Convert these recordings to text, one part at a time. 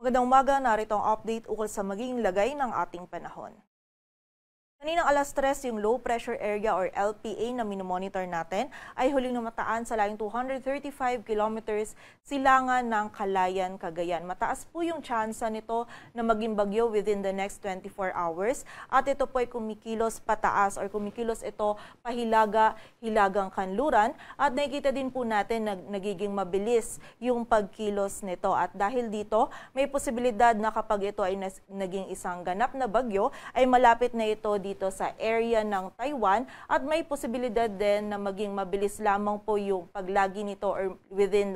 Magandang umaga, narito ang update ukol sa magiging lagay ng ating panahon. Kaninang alas 3, yung low pressure area or LPA na minomonitor natin ay huling namataan sa layong 235 kilometers silangan ng Calayan, Cagayan. Mataas po yung tsansa nito na maging bagyo within the next 24 hours at ito po ay kumikilos pataas or kumikilos ito pahilaga-hilagang kanluran at nakikita din po natin na nagiging mabilis yung pagkilos nito at dahil dito may posibilidad na kapag ito ay naging isang ganap na bagyo ay malapit na ito dito sa area ng Taiwan at may posibilidad din na maging mabilis lamang po yung paglagi nito or within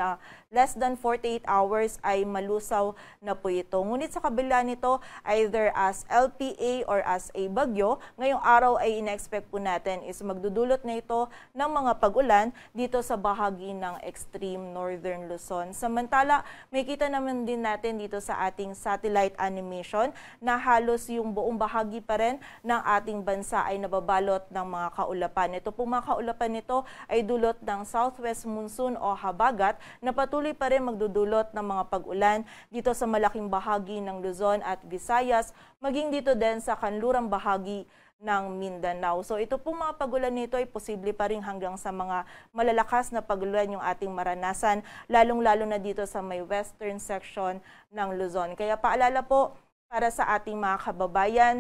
less than 48 hours ay malusaw na po ito. Ngunit sa kabila nito, either as LPA or as a bagyo, ngayong araw ay in-expect po natin is magdudulot na ito ng mga pag-ulan dito sa bahagi ng extreme northern Luzon. Samantala, may kita naman din natin dito sa ating satellite animation na halos yung buong bahagi pa rin ng ating bansa ay nababalot ng mga kaulapan. Ito pong mga kaulapan nito ay dulot ng southwest monsoon o habagat na patuloy pa rin magdudulot ng mga pag-ulan dito sa malaking bahagi ng Luzon at Visayas, maging dito din sa kanlurang bahagi ng Mindanao. So ito pong mga pag-ulan nito ay posible pa rin hanggang sa mga malalakas na pag-ulan yung ating maranasan, lalong-lalo na dito sa may western section ng Luzon. Kaya paalala po para sa ating mga kababayan,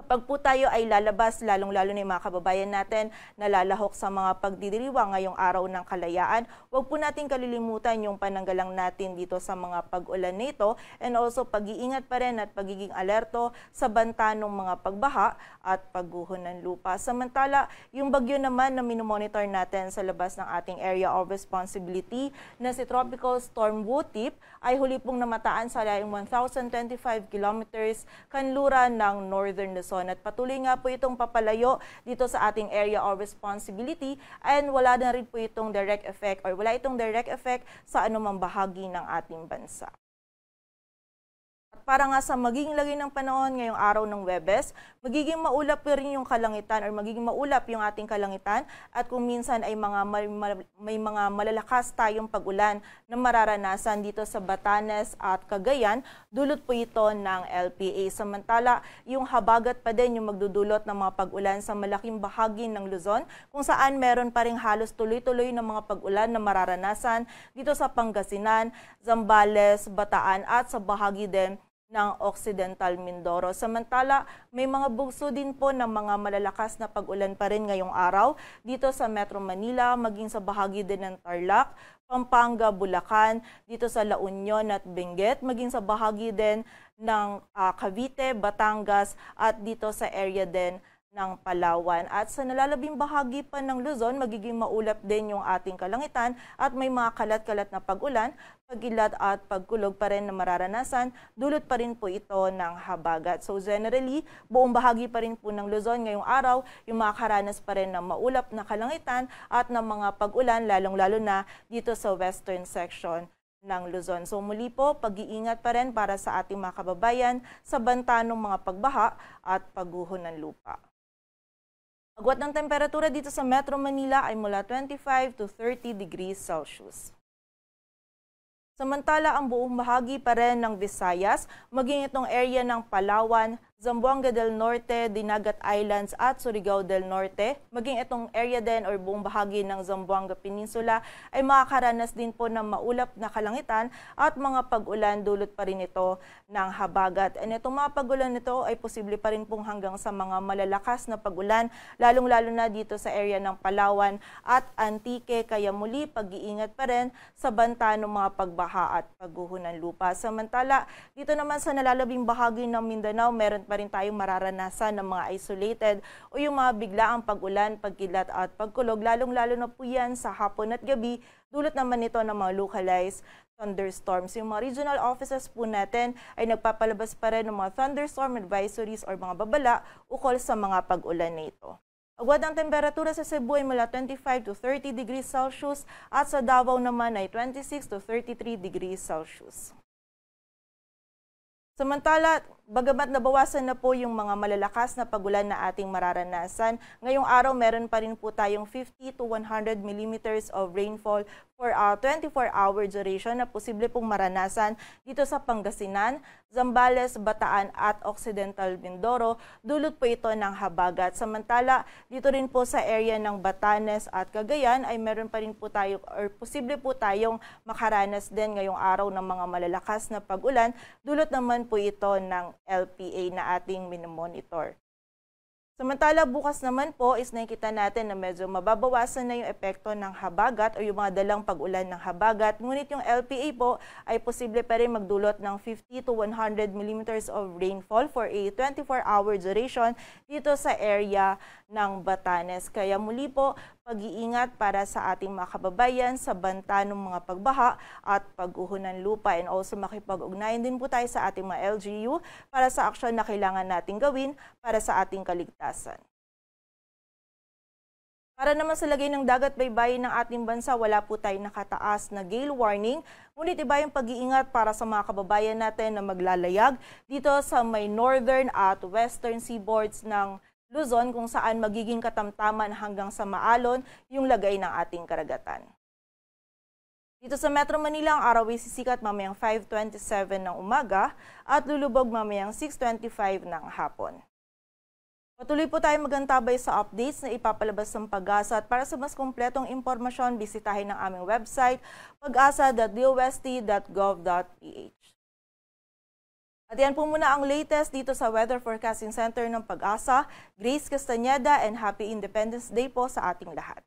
kapag po tayo ay lalabas, lalong-lalo na yung mga kababayan natin na lalahok sa mga pagdidiriwang ngayong araw ng kalayaan, huwag po natin kalilimutan yung pananggalang natin dito sa mga pag-ulan nito and also pag-iingat pa rin at pagiging alerto sa banta ng mga pagbaha at pagguho ng lupa. Samantala, yung bagyo naman na minomonitor natin sa labas ng ating area of responsibility na si Tropical Storm Wu-Tip ay huli pong namataan sa layong 1,025 kilometers kanluran ng northern Luzon. At patuloy nga po itong papalayo dito sa ating area of responsibility and wala na rin po itong direct effect or wala itong direct effect sa anumang bahagi ng ating bansa. Para nga sa magiging lagay ng panahon ngayong araw ng Huwebes, magiging maulap rin yung kalangitan or magiging maulap yung ating kalangitan at kung minsan ay may mga malalakas tayong pag-ulan na mararanasan dito sa Batanes at Cagayan, dulot po ito ng LPA. Samantala, yung habagat pa din yung magdudulot ng mga pag-ulan sa malaking bahagi ng Luzon kung saan meron pa rin halos tuloy-tuloy ng mga pag-ulan na mararanasan dito sa Pangasinan, Zambales, Bataan at sa bahagi din ng Occidental Mindoro. Samantala, may mga bugso din po ng mga malalakas na pag-ulan pa rin ngayong araw dito sa Metro Manila, maging sa bahagi din ng Tarlac, Pampanga, Bulacan, dito sa La Union at Benguet, maging sa bahagi din ng Cavite, Batangas at dito sa area din ng Palawan. At sa nalalabing bahagi pa ng Luzon, magiging maulap din yung ating kalangitan at may mga kalat-kalat na pag-ulan, pag-ilat at pagkulog pa rin na mararanasan, dulot pa rin po ito ng habagat. So generally, buong bahagi pa rin po ng Luzon ngayong araw, yung makakaranas pa rin ng maulap na kalangitan at ng mga pag-ulan, lalong-lalo na dito sa western section ng Luzon. So muli po, pag-iingat pa rin para sa ating mga kababayan sa banta ng mga pagbaha at pagguho ng lupa. Agwat ng temperatura dito sa Metro Manila ay mula 25 to 30 degrees Celsius. Samantala, ang buong bahagi pa rin ng Visayas, maging itong area ng Palawan, Zamboanga del Norte, Dinagat Islands at Surigao del Norte, maging itong area din or buong bahagi ng Zamboanga Peninsula ay makakaranas din po ng maulap na kalangitan at mga pag-ulan, dulot pa rin ito ng habagat. And itong mga pag-ulan nito ay posible pa rin pong hanggang sa mga malalakas na pag-ulan, lalong-lalo na dito sa area ng Palawan at Antique, kaya muli pag-iingat pa rin sa banta ng mga pagbaha at pagguho ng lupa. Samantala, dito naman sa nalalabing bahagi ng Mindanao, meron pa rin tayong mararanasan ng mga isolated o yung mga biglaang pag-ulan, pagkilat at pagkulog, lalong-lalo na po yan sa hapon at gabi, dulot naman ito ng mga localized thunderstorms. Yung mga regional offices po natin ay nagpapalabas pa rin ng mga thunderstorm advisories or mga babala ukol sa mga pag-ulan na ito. Agwat ang temperatura sa Cebu ay mula 25 to 30 degrees Celsius at sa Davao naman ay 26 to 33 degrees Celsius. Samantala, bagamat nabawasan na po yung mga malalakas na pag-ulan na ating mararanasan, ngayong araw meron pa rin po tayong 50 to 100 millimeters of rainfall for a 24-hour duration na posible pong maranasan dito sa Pangasinan, Zambales, Bataan at Occidental Mindoro. Dulot po ito ng habagat. Samantala, dito rin po sa area ng Batanes at Cagayan ay meron pa rin po tayo or posible po tayong makaranas din ngayong araw ng mga malalakas na pag-ulan. Dulot naman po ito ng LPA na ating minomonitor. Samantala, bukas naman po is nakikita natin na medyo mababawasan na yung epekto ng habagat o yung mga dalang pag-ulan ng habagat. Ngunit yung LPA po ay posible pa rin magdulot ng 50 to 100 millimeters of rainfall for a 24-hour duration dito sa area ng Batanes. Kaya muli po, pag-iingat para sa ating mga kababayan sa banta ng mga pagbaha at pagguho ng lupa, and also makipag-ugnayan din po tayo sa ating mga LGU para sa aksyon na kailangan nating gawin para sa ating kaligtasan. Para naman sa lagay ng dagat baybayin ng ating bansa, wala po tayong nakataas na gale warning. Ngunit iba yung pag-iingat para sa mga kababayan natin na maglalayag dito sa may northern at western seaboards ng Luzon, kung saan magiging katamtaman hanggang sa maalon yung lagay ng ating karagatan. Dito sa Metro Manila, ang araw ay sisikat mamayang 5:27 ng umaga at lulubog mamayang 6:25 ng hapon. Patuloy po tayo magantabay sa updates na ipapalabas ng Pag-asa, at para sa mas kumpletong impormasyon, bisitahin ang aming website pag-asa.dost.gov.ph. At yan po muna ang latest dito sa Weather Forecasting Center ng Pag-asa. Grace Castañeda, and Happy Independence Day po sa ating lahat.